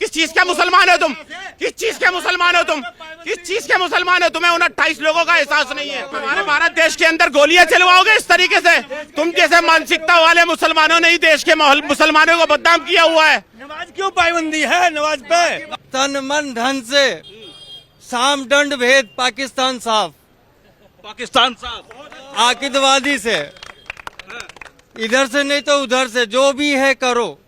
किस चीज के मुसलमान हो तुम? किस चीज के मुसलमान हो तुम? किस चीज के मुसलमान हो? तुम्हें उन 28 लोगों का एहसास नहीं है? हमारे भारत देश के अंदर गोलियां चलवाओगे इस तरीके से? तुम जैसे मानसिकता वाले मुसलमानों ने ही देश के मुसलमानों को बदनाम किया हुआ है। नमाज क्यों पाबंदी है नमाज पे? तन मन धन से साम दंड भेद पाकिस्तान साफ, पाकिस्तान साफ। आकिदवादी से इधर से नहीं तो उधर से जो भी है करो।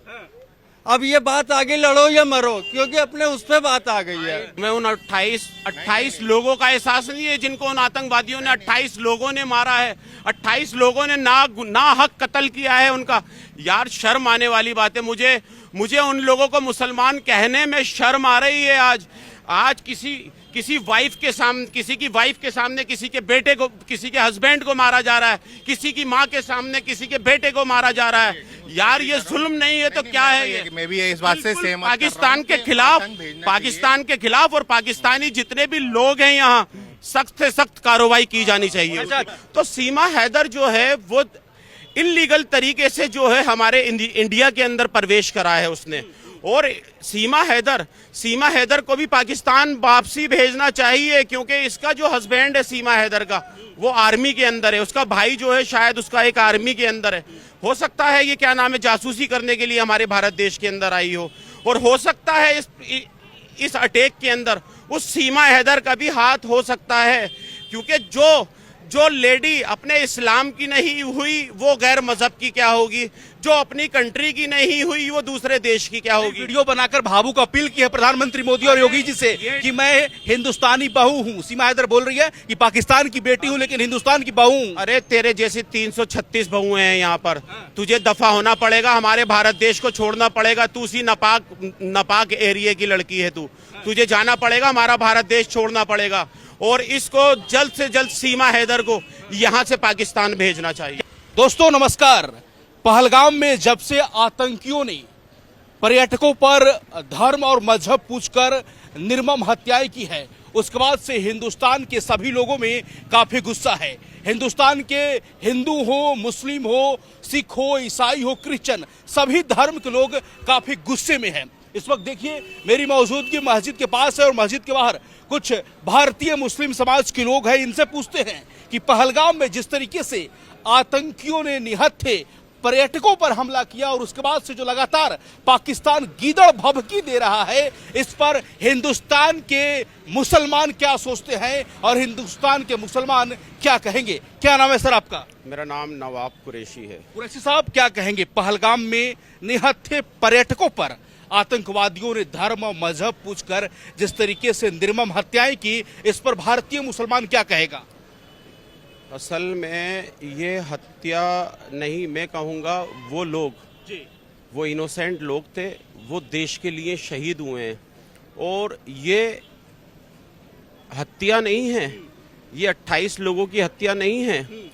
अब ये बात आगे लड़ो या मरो, क्योंकि अपने उस पे बात आ गई है। मैं उन 28 लोगों का एहसास नहीं है जिनको उन आतंकवादियों ने 28 लोगों ने मारा है, 28 लोगों ने ना हक कत्ल किया है उनका। यार शर्म आने वाली बात है। मुझे उन लोगों को मुसलमान कहने में शर्म आ रही है। आज किसी वाइफ के सामने, किसी की वाइफ के सामने किसी के बेटे को, किसी के हस्बैंड को मारा जा रहा है, किसी की माँ के सामने किसी के बेटे को मारा जा रहा है। यार ये जुल्म नहीं है तो क्या है ये? मैं भी इस बात से सहमत पाकिस्तान के खिलाफ और पाकिस्तानी जितने भी लोग हैं यहाँ, सख्त से सख्त कार्रवाई की जानी चाहिए। तो सीमा हैदर जो है वो इल्लीगल तरीके से जो है हमारे इंडिया के अंदर प्रवेश करा है उसने। और सीमा हैदर को भी पाकिस्तान वापसी भेजना चाहिए, क्योंकि इसका जो हस्बैंड है सीमा हैदर का, वो आर्मी के अंदर है। उसका भाई जो है शायद उसका एक आर्मी के अंदर है। हो सकता है ये क्या नाम है जासूसी करने के लिए हमारे भारत देश के अंदर आई हो, और हो सकता है इस अटैक के अंदर उस सीमा हैदर का भी हाथ हो सकता है, क्योंकि जो लेडी अपने इस्लाम की नहीं हुई वो गैर मजहब की क्या होगी, जो अपनी कंट्री की नहीं हुई वो दूसरे देश की क्या होगी। वीडियो बनाकर भावुक अपील की है प्रधानमंत्री मोदी और योगी जी से कि मैं हिंदुस्तानी बहू हूँ। सीमा हैदर बोल रही है कि पाकिस्तान की बेटी हूँ लेकिन हिंदुस्तान की बहू हूँ। अरे तेरे जैसी 336 बहुएं हैं यहाँ पर, तुझे दफा होना पड़ेगा, हमारे भारत देश को छोड़ना पड़ेगा। तू सी नापाक एरिया की लड़की है, तुझे जाना पड़ेगा, हमारा भारत देश छोड़ना पड़ेगा, और इसको जल्द से जल्द सीमा हैदर को यहाँ से पाकिस्तान भेजना चाहिए। दोस्तों नमस्कार। पहलगाम में जब से आतंकियों ने पर्यटकों पर धर्म और मजहब पूछकर निर्मम हत्याएं की है, उसके बाद से हिंदुस्तान के सभी लोगों में काफी गुस्सा है। हिंदुस्तान के हिंदू हो, मुस्लिम हो, सिख हो, ईसाई हो, क्रिश्चियन, सभी धर्म के लोग काफी गुस्से में हैं। इस वक्त देखिए मेरी मौजूदगी मस्जिद के पास है और मस्जिद के बाहर कुछ भारतीय मुस्लिम समाज के लोग हैं। इनसे पूछते हैं कि पहलगाम में जिस तरीके से आतंकियों ने निहत्थे पर्यटकों पर हमला किया और उसके बाद से जो लगातार पाकिस्तान गीदड़ भभकी दे रहा है, इस पर हिंदुस्तान के मुसलमान क्या सोचते हैं और हिंदुस्तान के मुसलमान क्या कहेंगे। क्या नाम है सर आपका? मेरा नाम नवाब कुरैशी है। कुरैशी साहब क्या कहेंगे, पहलगाम में निहत्थे पर्यटकों पर आतंकवादियों ने धर्म और मजहब पूछकर जिस तरीके से निर्मम हत्याएं की, इस पर भारतीय मुसलमान क्या कहेगा? असल में ये हत्या नहीं, मैं कहूँगा वो इनोसेंट लोग थे, वो देश के लिए शहीद हुए हैं, और ये हत्या नहीं है, ये 28 लोगों की हत्या नहीं है।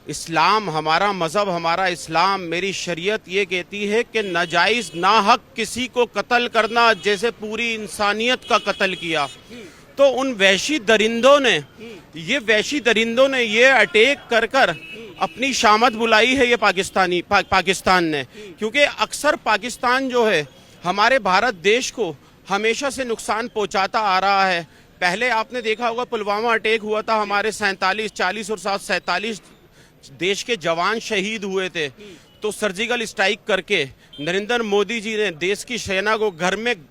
इस्लाम, हमारा मजहब, हमारा इस्लाम, मेरी शरीयत ये कहती है कि नाजायज नाहक किसी को कत्ल करना जैसे पूरी इंसानियत का कत्ल किया। तो उन वहशी दरिंदों ने ये अटैक कर अपनी शामत बुलाई है ये पाकिस्तान ने, क्योंकि अक्सर पाकिस्तान जो है हमारे भारत देश को हमेशा से नुकसान पहुंचाता आ रहा है। पहले आपने देखा होगा पुलवामा अटैक हुआ था, हमारे 40 और 47 देश के जवान शहीद हुए थे। तो सर्जिकल स्ट्राइक करके नरेंद्र मोदी जी ने देश की सेना को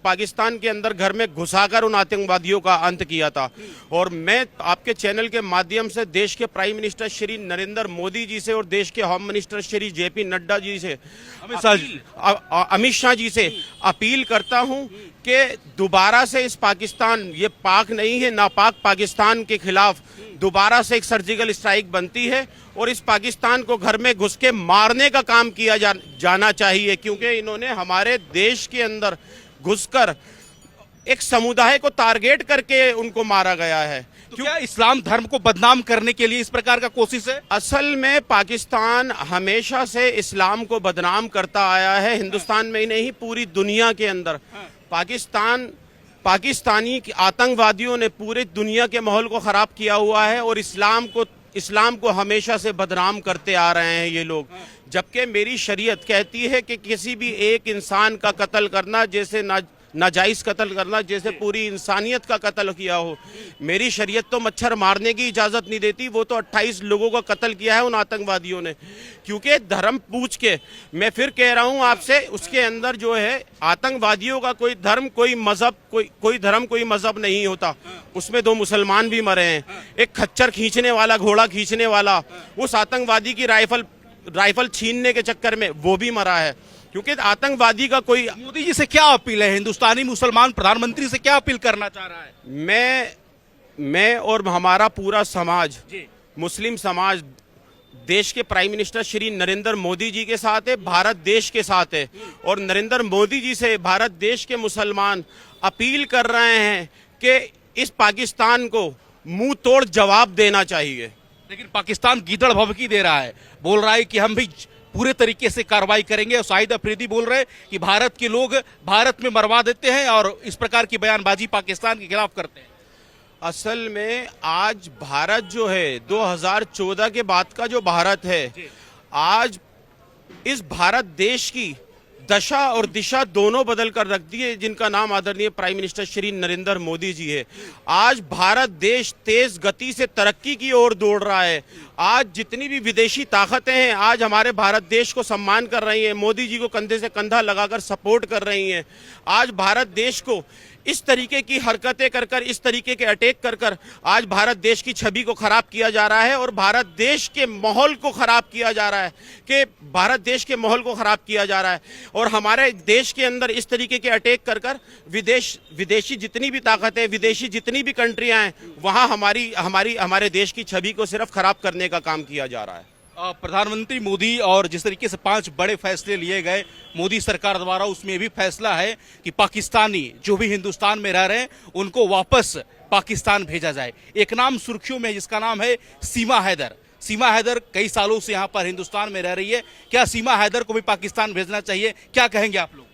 पाकिस्तान के अंदर घर में घुसाकर उन आतंकवादियों का अंत किया था। और मैं आपके चैनल के माध्यम से देश के प्राइम मिनिस्टर श्री नरेंद्र मोदी जी से और देश के home minister Shri JP Nadda ji से, अमित शाह जी से अपील करता हूं कि दोबारा से इस पाकिस्तान, ये पाक नहीं है, नापाक पाकिस्तान के खिलाफ दोबारा से एक सर्जिकल स्ट्राइक बनती है और इस पाकिस्तान को घर में घुस के मारने का काम किया जाना चाहिए, क्योंकि इन्होंने हमारे देश के अंदर घुसकर एक समुदाय को टारगेट करके उनको मारा गया है। तो क्या इस्लाम धर्म को बदनाम करने के लिए इस प्रकार का कोशिश है? असल में पाकिस्तान हमेशा से इस्लाम को बदनाम करता आया है, हिंदुस्तान में ही नहीं पूरी दुनिया के अंदर। पाकिस्तानी आतंकवादियों ने पूरी दुनिया के माहौल को खराब किया हुआ है और इस्लाम को हमेशा से बदनाम करते आ रहे हैं ये लोग। जबकि मेरी शरीयत कहती है कि किसी भी एक इंसान का कत्ल करना जैसे नाजायज कत्ल करना जैसे पूरी इंसानियत का कत्ल किया हो। मेरी शरीयत तो मच्छर मारने की इजाज़त नहीं देती, वो तो 28 लोगों का कत्ल किया है उन आतंकवादियों ने। क्योंकि धर्म पूछ के, मैं फिर कह रहा हूं आपसे, उसके अंदर जो है आतंकवादियों का कोई धर्म, कोई मजहब, कोई धर्म, कोई मजहब नहीं होता। उसमें 2 मुसलमान भी मरे हैं, एक खच्चर खींचने वाला, घोड़ा खींचने वाला, उस आतंकवादी की राइफल छीनने के चक्कर में वो भी मरा है। क्योंकि आतंकवादी का कोई, मोदी जी से क्या अपील है, हिंदुस्तानी मुसलमान प्रधानमंत्री से क्या अपील करना चाह रहा है? मैं और हमारा पूरा समाज, जी। मुस्लिम समाज देश के प्राइम मिनिस्टर श्री नरेंद्र मोदी जी के साथ है, भारत देश के साथ है। और नरेंद्र मोदी जी से भारत देश के मुसलमान अपील कर रहे हैं कि इस पाकिस्तान को मुंह तोड़ जवाब देना चाहिए। लेकिन पाकिस्तान गीदड़ भभकी दे रहा है, बोल रहा है कि हम भी पूरे तरीके से कार्रवाई करेंगे। और शाहिद अफरीदी बोल रहे हैं कि भारत के लोग भारत में मरवा देते हैं और इस प्रकार की बयानबाजी पाकिस्तान के खिलाफ करते हैं। असल में आज भारत जो है 2014 के बाद का जो भारत है, आज इस भारत देश की दशा और दिशा दोनों बदल कर रख दी है, जिनका नाम आदरणीय प्राइम मिनिस्टर श्री नरेंद्र मोदी जी है। आज भारत देश तेज गति से तरक्की की ओर दौड़ रहा है। आज जितनी भी विदेशी ताकतें हैं, आज हमारे भारत देश को सम्मान कर रही हैं, मोदी जी को कंधे से कंधा लगाकर सपोर्ट कर रही हैं। आज भारत देश को इस तरीके की हरकतें कर कर, इस तरीके के अटैक कर कर आज भारत देश की छवि को खराब किया जा रहा है और भारत देश के माहौल को खराब किया जा रहा है, कि भारत देश के माहौल को खराब किया जा रहा है। और हमारे देश के अंदर इस तरीके के अटैक कर कर विदेशी जितनी भी ताकतें, विदेशी जितनी भी कंट्रियां हैं, वहां हमारे देश की छवि को सिर्फ खराब करने का काम किया जा रहा है। प्रधानमंत्री मोदी और जिस तरीके से 5 बड़े फैसले लिए गए मोदी सरकार द्वारा, उसमें भी फैसला है कि पाकिस्तानी जो भी हिंदुस्तान में रह रहे हैं उनको वापस पाकिस्तान भेजा जाए। एक नाम सुर्खियों में, जिसका नाम है सीमा हैदर। सीमा हैदर कई सालों से यहाँ पर हिंदुस्तान में रह रही है, क्या सीमा हैदर को भी पाकिस्तान भेजना चाहिए? क्या कहेंगे आप लोग?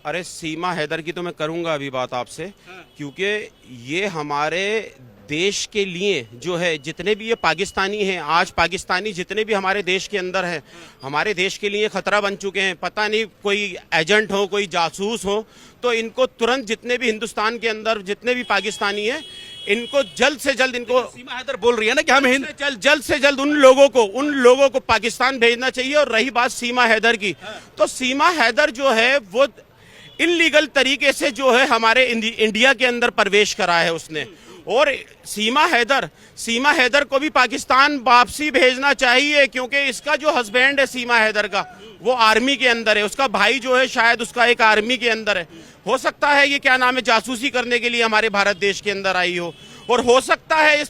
अरे सीमा हैदर की तो मैं करूंगा अभी बात आपसे, क्योंकि ये हमारे देश के लिए जो है, जितने भी ये पाकिस्तानी हैं, आज पाकिस्तानी जितने भी हमारे देश के अंदर हैं, हमारे देश के लिए खतरा बन चुके हैं। पता नहीं कोई एजेंट हो, कोई जासूस हो, तो इनको तुरंत, जितने भी हिंदुस्तान के अंदर जितने भी पाकिस्तानी हैं, इनको जल्द से जल्द, इनको सीमा हैदर बोल रही है ना कि हमें जल्द से जल्द उन लोगों को पाकिस्तान भेजना चाहिए। और रही बात सीमा हैदर की, तो सीमा हैदर जो है वो इलीगल तरीके से जो है हमारे इंडिया के अंदर प्रवेश करा है उसने। और सीमा हैदर को भी पाकिस्तान वापसी भेजना चाहिए, क्योंकि इसका जो हस्बैंड है सीमा हैदर का, वो आर्मी के अंदर है। उसका भाई जो है शायद उसका एक आर्मी के अंदर है। हो सकता है ये क्या नाम है, जासूसी करने के लिए हमारे भारत देश के अंदर आई हो। और हो सकता है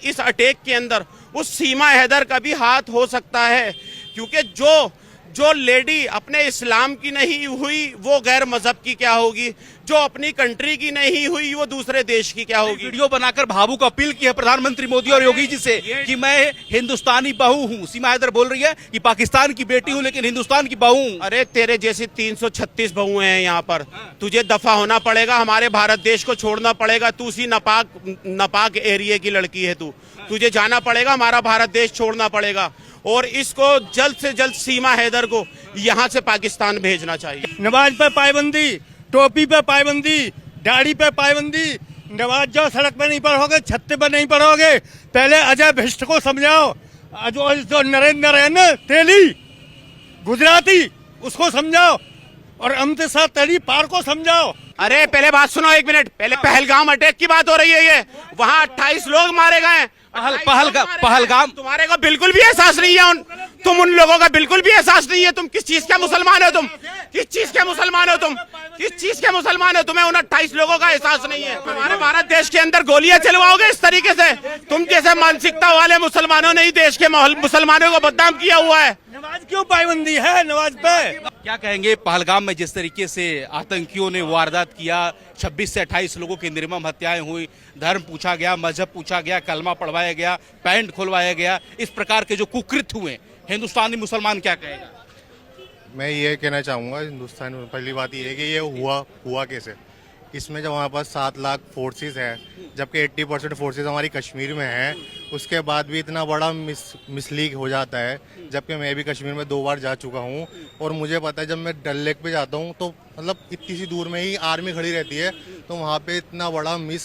इस अटैक के अंदर उस सीमा हैदर का भी हाथ हो सकता है, क्योंकि जो लेडी अपने इस्लाम की नहीं हुई वो गैर मजहब की क्या होगी, जो अपनी कंट्री की नहीं हुई वो दूसरे देश की क्या होगी। वीडियो बनाकर भावुक अपील की है प्रधानमंत्री मोदी और योगी जी से कि मैं हिंदुस्तानी बहू हूं। सीमा हैदर बोल रही है कि पाकिस्तान की बेटी हूं लेकिन हिंदुस्तान की बहू हूं। अरे तेरे जैसी 336 बहुएं हैं यहाँ पर, तुझे दफा होना पड़ेगा, हमारे भारत देश को छोड़ना पड़ेगा। तू सी नपाक एरिया की लड़की है, तुझे जाना पड़ेगा, हमारा भारत देश छोड़ना पड़ेगा। और इसको जल्द से जल्द सीमा हैदर को यहाँ से पाकिस्तान भेजना चाहिए। नमाज पे पाबंदी, टोपी पे पाबंदी, दाढ़ी पे पाबंदी। नमाज जाओ सड़क पे नहीं पढ़ोगे, छत्ते पे नहीं पढ़ोगे। पहले अजय भट्ट को समझाओ, जो नरेंद्र है ना तेली गुजराती, उसको समझाओ, और अमृतसर तली पार को समझाओ। अरे पहले बात सुनो, 1 मिनट पहले। पहलगाम अटैक की बात हो रही है, ये वहाँ 28 लोग मारे गए। पहलगाम तुम्हारे को बिल्कुल भी एहसास नहीं है, तुम उन लोगों का बिल्कुल भी एहसास नहीं है। तुम किस चीज के मुसलमान हो, तुम किस चीज के मुसलमान हो, तुम्हें उन 28 लोगों का एहसास नहीं है। तुम्हारे भारत देश के अंदर गोलियां चलवाओगे इस तरीके से? तुम जैसे मानसिकता वाले मुसलमानों ने ही देश के मुसलमानों को बदनाम किया हुआ है। नमाज क्यों पाबंदी है नमाज पे? क्या कहेंगे पहलगाम में जिस तरीके से आतंकियों ने वारदात किया, 26 से 28 लोगों की निर्मम हत्याएं हुई, धर्म पूछा गया, मजहब पूछा गया, कलमा पढ़वाया गया, पैंट खुलवाया गया, इस प्रकार के जो कुकृत्य हुए, हिंदुस्तानी मुसलमान क्या कहेगा? मैं ये कहना चाहूँगा, हिंदुस्तान में पहली बात ये है कि ये हुआ कैसे। इसमें जब हमारे पास 7 लाख फोर्सेस है, जबकि 80% फोर्सेस हमारी कश्मीर में है, उसके बाद भी इतना बड़ा मिसलीक हो जाता है। जबकि मैं भी कश्मीर में 2 बार जा चुका हूँ और मुझे पता है, जब मैं डल लेक पे जाता हूँ तो मतलब इतनी सी दूर में ही आर्मी खड़ी रहती है, तो वहाँ पे इतना बड़ा मिस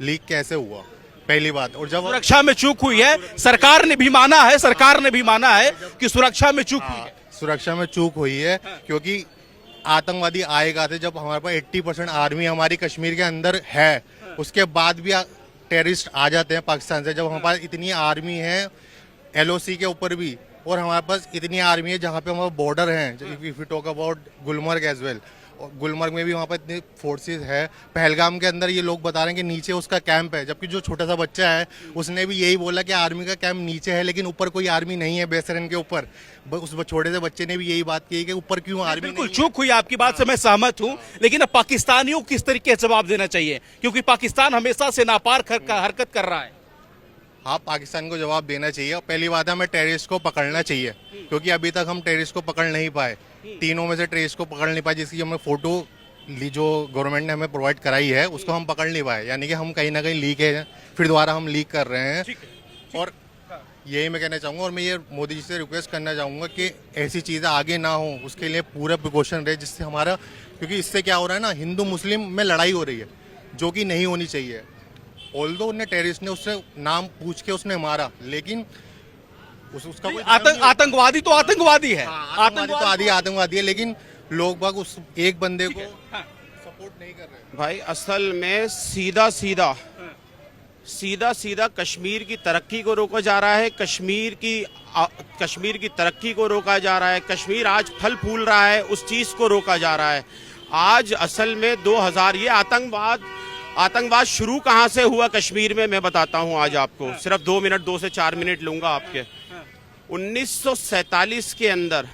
लीक कैसे हुआ, पहली बात। और जब सुरक्षा में चूक हुई है, सरकार ने भी माना है, सरकार ने भी माना है कि सुरक्षा में चूक हुई है। सुरक्षा में चूक हुई है, क्योंकि आतंकवादी आएगा थे जब हमारे पास 80% आर्मी हमारी कश्मीर के अंदर है, उसके बाद भी टेररिस्ट आ जाते हैं पाकिस्तान से। जब हमारे पास इतनी आर्मी है LOC के ऊपर भी, और हमारे पास इतनी आर्मी है जहाँ पे हमारा बॉर्डर है, if you talk about Gulmarg as well, और गुलमर्ग में भी वहाँ पर इतनी फोर्सेस है। पहलगाम के अंदर ये लोग बता रहे हैं कि नीचे उसका कैंप है, जबकि जो छोटा सा बच्चा है उसने भी यही बोला कि आर्मी का कैंप नीचे है, लेकिन ऊपर कोई आर्मी नहीं है बेसरन के ऊपर। उस छोटे से बच्चे ने भी यही बात की कि ऊपर क्यों आर्मी बिल्कुल चूक हुई, आपकी बात से मैं सहमत हूं, लेकिन अब पाकिस्तानियों को किस तरीके से जवाब देना चाहिए, क्योंकि पाकिस्तान हमेशा से नापाक हरकत कर रहा है। हाँ, पाकिस्तान को जवाब देना चाहिए। और पहली बात है, हमें टेररिस्ट को पकड़ना चाहिए, क्योंकि अभी तक हम टेररिस्ट को पकड़ नहीं पाए, तीनों में से टेररिस्ट को पकड़ नहीं पाए, जिसकी हमें फोटो जो गवर्नमेंट ने हमें प्रोवाइड कराई है उसको हम पकड़ नहीं पाए, यानी कि हम कहीं ना कहीं लीक है, फिर दोबारा हम लीक कर रहे हैं। और यही मैं कहना चाहूँगा, और मैं ये मोदी जी से रिक्वेस्ट करना चाहूँगा कि ऐसी चीज़ें आगे ना हो, उसके लिए पूरा प्रिकॉशन रहे, जिससे हमारा, क्योंकि इससे क्या हो रहा है ना, हिंदू मुस्लिम में लड़ाई हो रही है जो कि नहीं होनी चाहिए। ऑल्दो उन्हें टेररिस्ट ने उससे नाम पूछ के उसने मारा, लेकिन उसका कोई आतंकवादी तो आतंकवादी है, आतंकवादी है, लेकिन लोग बाग उस एक बंदे को सपोर्ट नहीं कर रहे। भाई असल में सीधा सीधा कश्मीर की तरक्की को रोका जा रहा है, कश्मीर की तरक्की को रोका जा रहा है। कश्मीर आज फल फूल रहा है, उस चीज को रोका जा रहा है। आज असल में 2000 ये आतंकवाद शुरू कहां से हुआ कश्मीर में, मैं बताता हूं आज आपको, सिर्फ 2 से 4 मिनट लूंगा आपके। 1947 के अंदर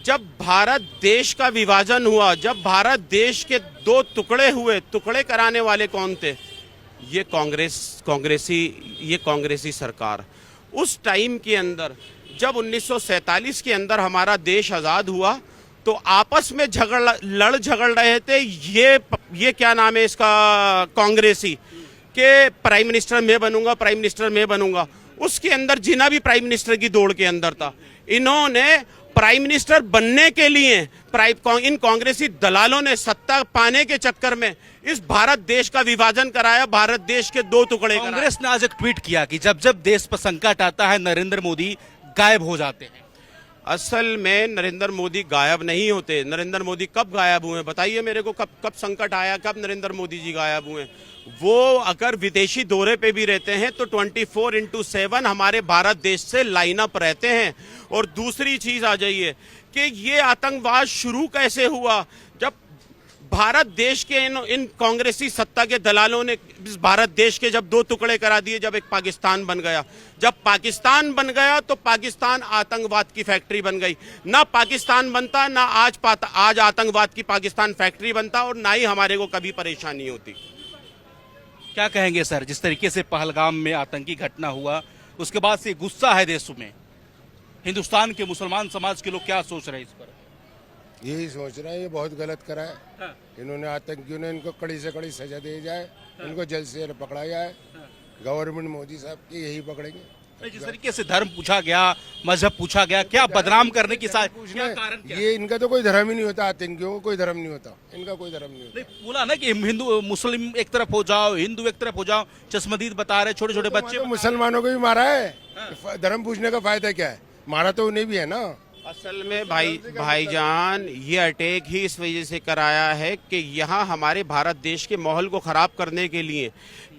जब भारत देश का विभाजन हुआ, जब भारत देश के 2 टुकड़े हुए, टुकड़े कराने वाले कौन थे? ये कांग्रेसी सरकार। उस टाइम के अंदर जब 1947 के अंदर हमारा देश आज़ाद हुआ, तो आपस में लड़ झगड़ रहे थे ये क्या नाम है इसका, कांग्रेसी, के प्राइम मिनिस्टर मैं बनूंगा। उसके अंदर जिना भी प्राइम मिनिस्टर की दौड़ के अंदर था। इन्होंने प्राइम मिनिस्टर बनने के लिए इन कांग्रेसी दलालों ने सत्ता पाने के चक्कर में इस भारत देश का विभाजन कराया, भारत देश के 2 टुकड़े कराए। कांग्रेस ने आज एक ट्वीट किया कि जब जब देश पर संकट आता है नरेंद्र मोदी गायब हो जाते हैं। असल में नरेंद्र मोदी गायब नहीं होते। नरेंद्र मोदी कब गायब हुए बताइए मेरे को, कब संकट आया, कब नरेंद्र मोदी जी गायब हुए? वो अगर विदेशी दौरे पे भी रहते हैं तो 24/7 हमारे भारत देश से लाइन अप रहते हैं। और दूसरी चीज आ जाइए कि ये आतंकवाद शुरू कैसे हुआ, जब भारत देश के इन कांग्रेसी सत्ता के दलालों ने इस भारत देश के जब 2 टुकड़े करा दिए, जब एक पाकिस्तान बन गया। जब पाकिस्तान बन गया तो पाकिस्तान आतंकवाद की फैक्ट्री बन गई। ना पाकिस्तान बनता, ना आज आतंकवाद की पाकिस्तान फैक्ट्री बनता, और ना ही हमारे को कभी परेशानी होती। क्या कहेंगे सर, जिस तरीके से पहलगाम में आतंकी घटना हुआ, उसके बाद से गुस्सा है देश में, हिंदुस्तान के मुसलमान समाज के लोग क्या सोच रहे हैं इस पर? यही सोच रहे हैं ये बहुत गलत करा है। हाँ। इन्होंने आतंकियों ने, इनको कड़ी से कड़ी सजा दी जाए, इनको जल्द से जल्द पकड़ा जाए। गवर्नमेंट मोदी साहब की यही पकड़ेंगे। जिस तरीके से धर्म पूछा गया, मजहब पूछा गया, क्या बदनाम करने की क्या कारण क्या? ये इनका तो कोई धर्म ही नहीं होता, आतंकियों को कोई धर्म नहीं होता, इनका कोई धर्म नहीं होता। नहीं, बोला ना कि हिंदू मुस्लिम एक तरफ हो जाओ, हिंदू एक तरफ हो जाओ, चश्मदीद बता रहे, छोटे छोटे बच्चे। तो मुसलमानों को भी मारा है, धर्म पूछने का फायदा क्या है? मारा तो उन्हें भी है ना। असल में भाईजान ये अटैक ही इस वजह से कराया है कि यहाँ हमारे भारत देश के माहौल को खराब करने के लिए,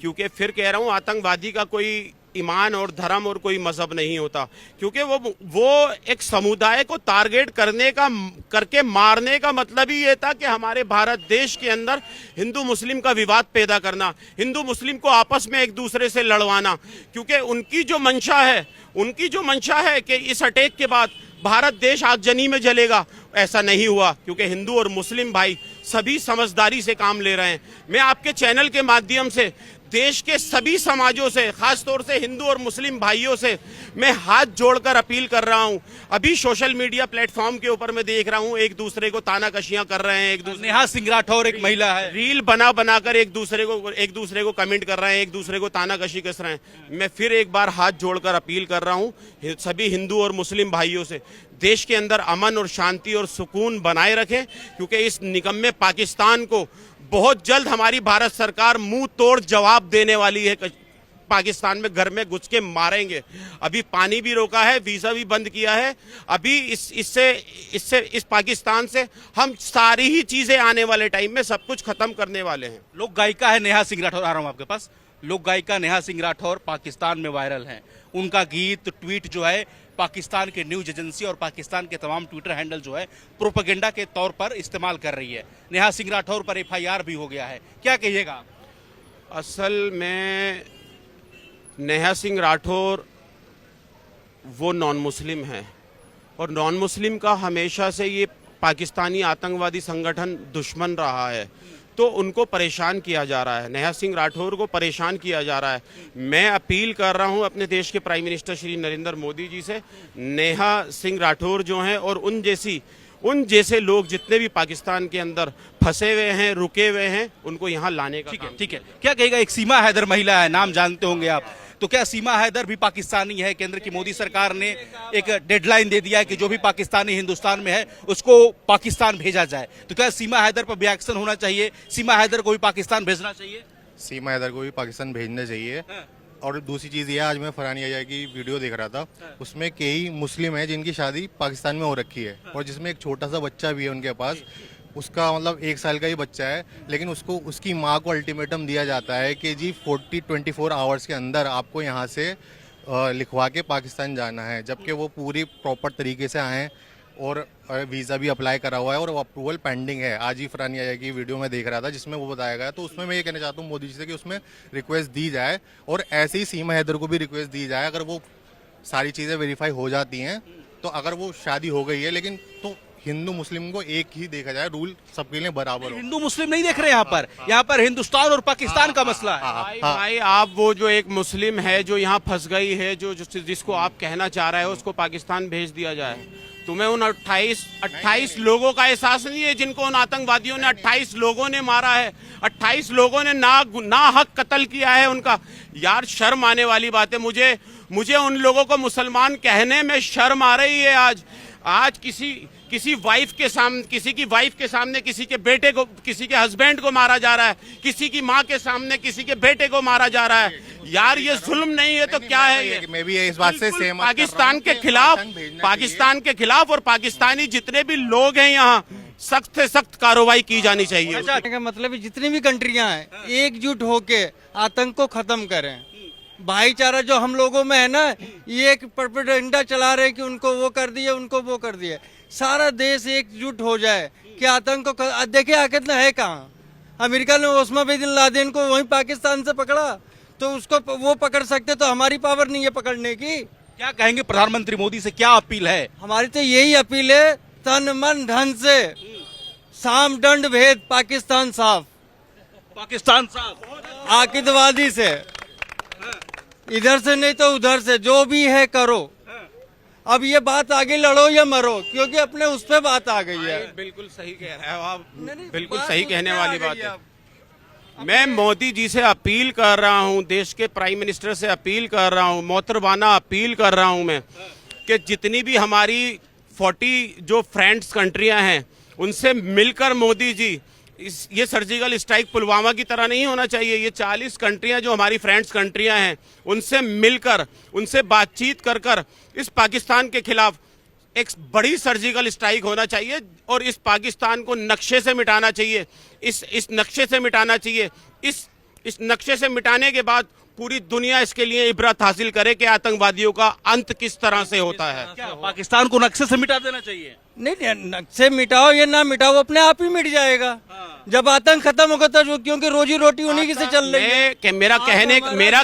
क्योंकि फिर कह रहा हूँ आतंकवादी का कोई ईमान और धर्म और कोई मजहब नहीं होता, क्योंकि वो एक समुदाय को टारगेट करके मारने का मतलब ही ये था कि हमारे भारत देश के अंदर हिंदू मुस्लिम का विवाद पैदा करना, हिंदू मुस्लिम को आपस में एक दूसरे से लड़वाना। क्योंकि उनकी जो मंशा है कि इस अटैक के बाद भारत देश आगजनी में जलेगा, ऐसा नहीं हुआ, क्योंकि हिंदू और मुस्लिम भाई सभी समझदारी से काम ले रहे हैं। मैं आपके चैनल के माध्यम से देश के सभी समाजों से, खासतौर से हिंदू और मुस्लिम भाइयों से मैं हाथ जोड़कर अपील कर रहा हूं। अभी सोशल मीडिया प्लेटफॉर्म के ऊपर मैं देख रहा हूं एक दूसरे को तानाकशियां कर रहे हैं, एक दूसरे नेहा सिंह राठौर एक महिला है, रील बनाकर एक दूसरे को कमेंट कर रहे हैं, एक दूसरे को तानाकशी कस रहे हैं। मैं फिर एक बार हाथ जोड़कर अपील कर रहा हूं सभी हिंदू और मुस्लिम भाइयों से, देश के अंदर अमन और शांति और सुकून बनाए रखें, क्योंकि इस निकम्मे पाकिस्तान को बहुत जल्द हमारी भारत सरकार मुंह तोड़ जवाब देने वाली है। पाकिस्तान में घर में घुस के मारेंगे। अभी पानी भी रोका है, वीजा भी बंद किया है। अभी इस पाकिस्तान से हम सारी ही चीजें आने वाले टाइम में सब कुछ खत्म करने वाले हैं। लोक गायिका है नेहा सिंह राठौर, आ रहा हूं आपके पास। लोक गायिका नेहा सिंह राठौर पाकिस्तान में वायरल हैं। उनका गीत ट्वीट जो है पाकिस्तान के न्यूज एजेंसी और पाकिस्तान के तमाम ट्विटर हैंडल जो है प्रोपेगेंडा के तौर पर इस्तेमाल कर रही है। नेहा सिंह राठौर पर एफआईआर भी हो गया है, क्या कहिएगा? असल में नेहा सिंह राठौर वो नॉन मुस्लिम है और नॉन मुस्लिम का हमेशा से ये पाकिस्तानी आतंकवादी संगठन दुश्मन रहा है, तो उनको परेशान किया जा रहा है। नेहा सिंह राठौर को परेशान किया जा रहा है। मैं अपील कर रहा हूं अपने देश के प्राइम मिनिस्टर श्री नरेंद्र मोदी जी से, नेहा सिंह राठौर जो हैं और उन जैसे लोग जितने भी पाकिस्तान के अंदर फंसे हुए हैं, रुके हुए हैं, उनको यहाँ लाने का काम। ठीक है, क्या कहेगा? एक सीमा हैदर महिला है, नाम जानते होंगे आप, तो क्या सीमा हैदर भी पाकिस्तानी है? केंद्र की मोदी सरकार ने एक डेडलाइन दे दिया है कि जो भी पाकिस्तानी हिंदुस्तान में है उसको पाकिस्तान भेजा जाए, तो क्या सीमा हैदर पर भी एक्शन होना चाहिए? सीमा हैदर को भी पाकिस्तान भेजना चाहिए? सीमा हैदर को भी पाकिस्तान भेजना चाहिए। और दूसरी चीज़ ये, आज मैं फरहान अय्या की वीडियो देख रहा था, उसमें कई मुस्लिम हैं जिनकी शादी पाकिस्तान में हो रखी है और जिसमें एक छोटा सा बच्चा भी है उनके पास। उसका मतलब 1 साल का ही बच्चा है, लेकिन उसकी माँ को अल्टीमेटम दिया जाता है कि जी 24 आवर्स के अंदर आपको यहाँ से लिखवा के पाकिस्तान जाना है, जबकि वो पूरी प्रॉपर तरीके से आए और वीज़ा भी अप्लाई करा हुआ है और अप्रूवल पेंडिंग है। आज ही फरहान अय्या की वीडियो में देख रहा था जिसमें वो बताया गया, तो उसमें मैं ये कहना चाहता हूँ मोदी जी से कि उसमें रिक्वेस्ट दी जाए और ऐसे ही सीमा हैदर को भी रिक्वेस्ट दी जाए। अगर वो सारी चीज़ें वेरीफाई हो जाती हैं तो अगर वो शादी हो गई है, लेकिन तो हिंदू मुस्लिम को एक ही देखा जाए, रूल सबके लिए बराबर हो। हिंदू मुस्लिम नहीं देख रहे यहाँ पर हिंदुस्तान और पाकिस्तान का मसला है। भाई आप वो जो एक मुस्लिम है जो यहाँ फंस गई है, जिसको आप कहना चाह रहे हो उसको पाकिस्तान भेज दिया जाए। तुम्हें उन 28 लोगों का एहसास नहीं है जिनको उन आतंकवादियों ने 28 लोगों ने मारा है, 28 लोगों ने ना हक कत्ल किया है उनका। यार शर्म आने वाली बात है। मुझे उन लोगों को मुसलमान कहने में शर्म आ रही है। आज किसी वाइफ के सामने, किसी की वाइफ के सामने किसी के बेटे को, किसी के हस्बैंड को मारा जा रहा है, किसी की माँ के सामने किसी के बेटे को मारा जा रहा है। यार ये जुल्म नहीं है तो क्या है ये? मैं भी इस बात से सहमत पाकिस्तान के खिलाफ और पाकिस्तानी जितने भी लोग हैं यहाँ सख्त से सख्त कार्रवाई की जानी चाहिए। का मतलब जितनी भी कंट्रियां हैं एकजुट होके आतंक को खत्म करें। भाईचारा जो हम लोगों में है ना, ये एक प्रोपेगेंडा चला रहे कि उनको वो कर दिए, उनको वो कर दिए। सारा देश एकजुट हो जाए कि आतंक को देखिए आखिर है कहाँ। अमेरिका ने ओसामा बिन लादेन को वहीं पाकिस्तान से पकड़ा, तो उसको वो पकड़ सकते, तो हमारी पावर नहीं है पकड़ने की। क्या कहेंगे प्रधानमंत्री मोदी से, क्या अपील है? हमारी तो यही अपील है, तन मन धन से साम दंड भेद पाकिस्तान साफ, पाकिस्तान साफ, आकिदवादी से, इधर से नहीं तो उधर से, जो भी है करो। अब ये बात आगे लड़ो या मरो, क्योंकि अपने उस पे बात आ गई है। बिल्कुल सही कह रहे हो आप, बिल्कुल सही कहने वाली बात है। मैं मोदी जी से अपील कर रहा हूं, देश के प्राइम मिनिस्टर से अपील कर रहा हूं, मोहतरमाना अपील कर रहा हूं मैं कि जितनी भी हमारी 40 जो फ्रेंड्स कंट्रियां हैं उनसे मिलकर मोदी जी, ये सर्जिकल स्ट्राइक पुलवामा की तरह नहीं होना चाहिए। ये 40 कंट्रियां जो हमारी फ्रेंड्स कंट्रियां हैं उनसे मिलकर, उनसे बातचीत कर कर इस पाकिस्तान के खिलाफ एक बड़ी सर्जिकल स्ट्राइक होना चाहिए और इस पाकिस्तान को नक्शे से मिटाना चाहिए। इस नक्शे से मिटाना चाहिए। इस नक्शे से मिटाने के बाद पूरी दुनिया इसके लिए इबरत हासिल करे कि आतंकवादियों का अंत किस तरह से होता है। क्या पाकिस्तान को नक्शे से मिटा देना चाहिए? नहीं, नक्शे मिटाओ या ना मिटाओ, अपने आप ही मिट जाएगा। जब आतंक खत्म होगा तो, क्योंकि रोजी रोटी उन्हीं की से चल रही है। मेरा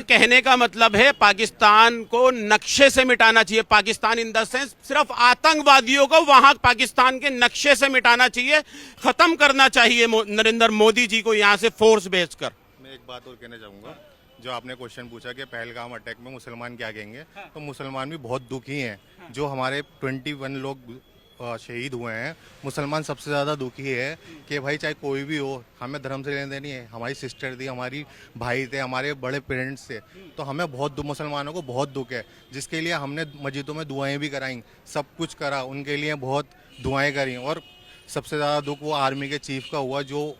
कहने का मतलब है पाकिस्तान को नक्शे से मिटाना चाहिए। पाकिस्तान इन द सेंस सिर्फ आतंकवादियों को वहां पाकिस्तान के नक्शे से मिटाना चाहिए, खत्म करना चाहिए नरेंद्र मोदी जी को यहाँ से फोर्स भेजकर। मैं एक बात और कहना चाहूँगा जो आपने क्वेश्चन पूछा कि पहलगाम अटैक में मुसलमान क्या कहेंगे, तो मुसलमान भी बहुत दुखी हैं। जो हमारे 21 लोग शहीद हुए हैं, मुसलमान सबसे ज़्यादा दुखी है कि भाई चाहे कोई भी हो, हमें धर्म से लेने देनी है। हमारी सिस्टर थी, हमारी भाई थे, हमारे बड़े पेरेंट्स थे, तो हमें बहुत मुसलमानों को बहुत दुख है, जिसके लिए हमने मस्जिदों में दुआएं भी कराई, सब कुछ करा, उनके लिए बहुत दुआएं करी। और सबसे ज़्यादा दुख वो आर्मी के चीफ का हुआ जो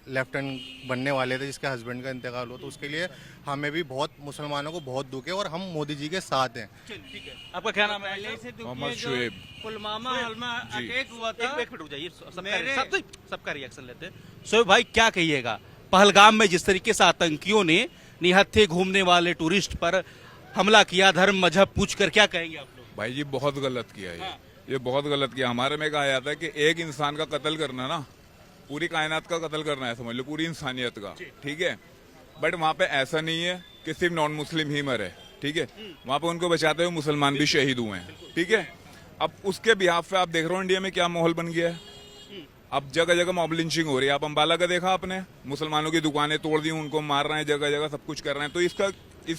लेफ्टिनेंट बनने वाले थे, जिसके हस्बैंड का इंतकाल हुआ, तो उसके लिए हमें भी बहुत मुसलमानों को बहुत दुख है और हम मोदी जी के साथ हैं। ठीक है, आपका क्या नाम है? पहले से दुखी मोहम्मद है जो शुएब। पुलवामा हल्मा अटैक हुआ था। एक मिनट रुक जाइए, मेरे- सबका रिएक्शन लेते हैं। शोएब भाई क्या कहिएगा, पहलगाम में जिस तरीके से आतंकियों ने निहत्थे घूमने वाले टूरिस्ट पर हमला किया, धर्म मजहब पूछकर, क्या कहेंगे आप लोग? भाई जी बहुत गलत किया ये बहुत गलत किया। हमारे में कहा जाता है कि एक इंसान का कत्ल करना ना पूरी कायनात का कत्ल करना है, समझ लो, पूरी इंसानियत का, ठीक है। बट वहाँ पे ऐसा नहीं है कि सिर्फ नॉन मुस्लिम ही मरे, ठीक है। वहाँ पे उनको बचाते हुए मुसलमान भी शहीद हुए हैं, ठीक है। अब उसके बिहाफ पे आप देख रहे हो इंडिया में क्या माहौल बन गया है। अब जगह जगह मॉब लिंचिंग हो रही है। आप अंबाला का देखा आपने, मुसलमानों की दुकानें तोड़ दी, उनको मार रहे हैं, जगह जगह सब कुछ कर रहे हैं। तो इस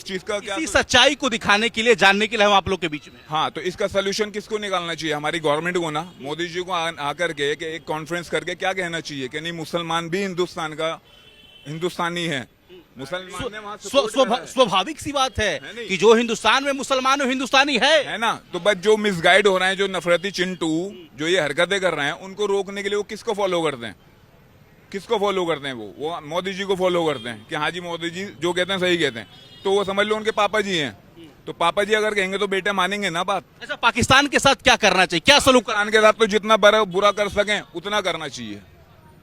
चीज का क्या, इसी सच्चाई को दिखाने के लिए, जानने के लिए हम आप लोग के बीच में। हाँ, तो इसका सोल्यूशन किसको निकालना चाहिए? हमारी गवर्नमेंट को ना, मोदी जी को आकर के एक कॉन्फ्रेंस करके क्या कहना चाहिए कि नहीं, मुसलमान भी हिंदुस्तान का हिंदुस्तानी है। मुसलमान ने वहाँ support करा है। स्वाभाविक सी बात है है नहीं? कि जो हिंदुस्तान में मुसलमान हो, हिंदुस्तानी है ना। तो बस जो मिसगाइड हो रहे हैं, जो नफरती चिंटू जो ये हरकतें कर रहे हैं, उनको रोकने के लिए वो किसको फॉलो करते हैं? किसको फॉलो करते हैं? वो मोदी जी को फॉलो करते हैं कि हाँ जी मोदी जी जो कहते हैं सही कहते हैं। तो वो समझ लो उनके पापा जी हैं, तो पापा जी अगर कहेंगे तो बेटे मानेंगे ना बात। ऐसा पाकिस्तान के साथ क्या करना चाहिए, क्या सलूक कुरान के साथ तो जितना बुरा कर सकें उतना करना चाहिए,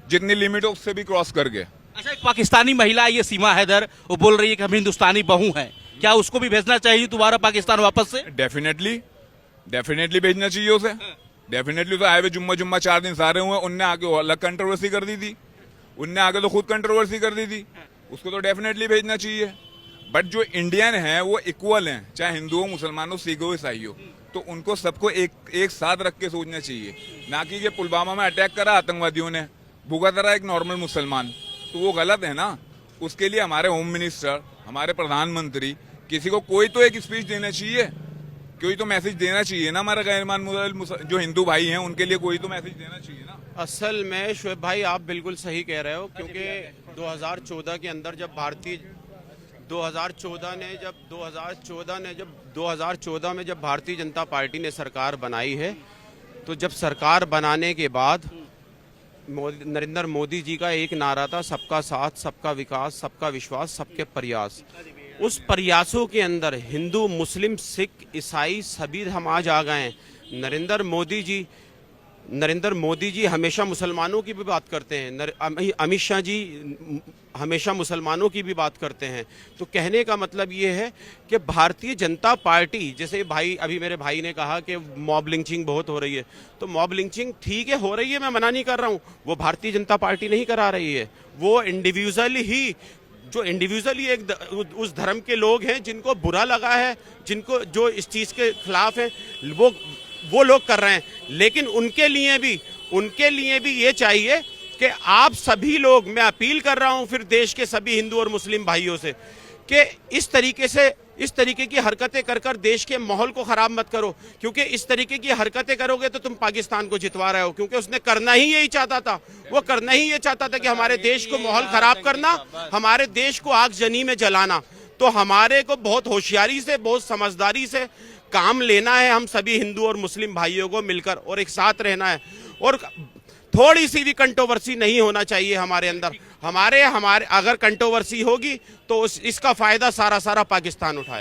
जितनी लिमिट हो उससे भी क्रॉस करके। अच्छा, एक पाकिस्तानी महिला ये सीमा हैदर, वो बोल रही है कि हम हिंदुस्तानी बहू हैं, क्या उसको भी भेजना चाहिए दोबारा पाकिस्तान वापस से? डेफिनेटली भेजना चाहिए उसे। डेफिनेटली तो आए हुए जुम्मा 4 दिन सारे हुए, उनने आगे अलग कंट्रोवर्सी कर दी थी, उनने आगे तो खुद कंट्रोवर्सी कर दी थी, उसको तो डेफिनेटली भेजना चाहिए। बट जो इंडियन है वो इक्वल हैं, चाहे हिंदू हो, मुसलमान हो, सिख हो, ईसाई हो, तो उनको सबको एक साथ रख के सोचना चाहिए। ना कि ये पुलवामा में अटैक करा आतंकवादियों ने, भुगत रहा एक नॉर्मल मुसलमान, तो वो गलत है ना। उसके लिए हमारे होम मिनिस्टर, हमारे प्रधानमंत्री, किसी को कोई तो एक स्पीच देना चाहिए, कोई तो मैसेज देना चाहिए ना। हमारे गैरमान जो हिंदू भाई हैं उनके लिए कोई तो मैसेज देना चाहिए ना। असल में शुएब भाई आप बिल्कुल सही कह रहे हो, क्योंकि 2014 के अंदर जब 2014 में जब भारतीय जनता पार्टी ने सरकार बनाई है, तो जब सरकार बनाने के बाद नरेंद्र मोदी जी का एक नारा था, सबका साथ, सबका विकास, सबका विश्वास, सबके प्रयास। उस प्रयासों के अंदर हिंदू, मुस्लिम, सिख, ईसाई सभी हम आज आ गए हैं। नरेंद्र मोदी जी हमेशा मुसलमानों की भी बात करते हैं, अमित शाह जी हमेशा मुसलमानों की भी बात करते हैं। तो कहने का मतलब ये है कि भारतीय जनता पार्टी, जैसे भाई अभी मेरे भाई ने कहा कि मॉब लिंचिंग बहुत हो रही है, तो मॉब लिंचिंग ठीक है हो रही है, मैं मना नहीं कर रहा हूँ, वो भारतीय जनता पार्टी नहीं करा रही है, वो इंडिविजुअली एक उस धर्म के लोग हैं जिनको बुरा लगा है, जिनको जो इस चीज़ के खिलाफ हैं, वो लोग कर रहे हैं। लेकिन उनके लिए भी ये चाहिए कि आप सभी लोग, मैं अपील कर रहा हूं फिर देश के सभी हिंदू और मुस्लिम भाइयों से कि इस तरीके की हरकतें कर देश के माहौल को खराब मत करो, क्योंकि इस तरीके की हरकतें करोगे तो तुम पाकिस्तान को जितवा रहे हो, क्योंकि उसने करना ही यही चाहता था। वो करना ही ये चाहता था कि हमारे देश को माहौल खराब करना, हमारे देश को आगजनी में जलाना। तो हमारे को बहुत होशियारी से, बहुत समझदारी से काम लेना है, हम सभी हिंदू और मुस्लिम भाइयों को मिलकर और एक साथ रहना है, और थोड़ी सी भी कंट्रोवर्सी नहीं होना चाहिए हमारे अंदर। हमारे अगर कंट्रोवर्सी होगी तो इसका फायदा सारा पाकिस्तान उठाएगा।